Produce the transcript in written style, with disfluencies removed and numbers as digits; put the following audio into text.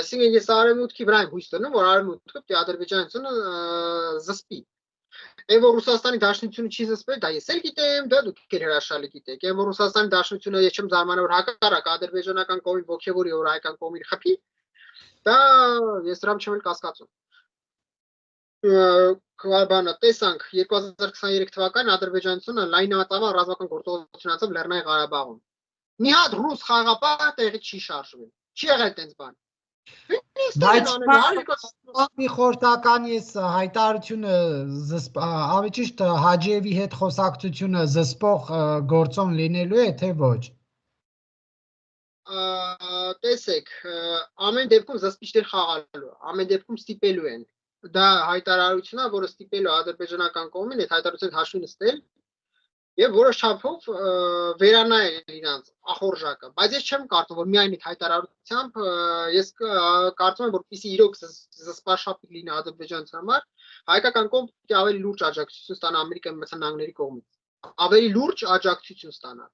Այսինքն ես արևմուտքի վրա եմ հույս դնում, որ արևմուտքը պիտի ադրբեջանությունը զսպի։ Այն որ Ռուսաստանի Դաշնությունը չի զսպել, դա ես էլ գիտեմ, դա դուք էլ հրաշալի գիտեք։ Այն որ Ռուսաստանի Դաշնությունը ես չեմ զարմանում, որ հակառակ ադրբեջանական կողմին ողջևորի, որ հայկական կողմին խփի, դա ես դրամ չեմ էլ կասկածում։ Բանը տեսանք 2023 թվականին ադրբեջանությունը լայնամասշտաբ ռազմական գործողություն անցավ Լեռնային Ղարաբաղում։ Մի հատ ռուս խաղապահ տեղից չի շարժվել։ Չի եղել տենց բան։ Բայց մի խորհրդական ես հայտարարությունը ավելի ճիշտ Հաջիևի հետ խոսակցությունը զսպող գործոն լինելու է, թե ոչ։ Տեսեք, ամեն դեպքում զսպիչներ խաղալու, ամեն դեպքում ստիպելու են։ Դա հայտարարությունն է, որը ստիպելու ադրբեջանական կողմին այդ հայտարարության հաշվի նստել եւ որոշ չափով վերանայել իրանց ախորժակը, բայց ես չեմ կարծում, որ միայն այդ հայտարարությամբ ես կարծում եմ, որպեսզի իրոք զսպաշապ լինի ադրբեջանցի համար, հայկական կողմը ավելի լուրջ աջակցություն ստանա Ամերիկայի Միացյալ Նահանգների կողմից, ավելի լուրջ աջակցություն ստանա։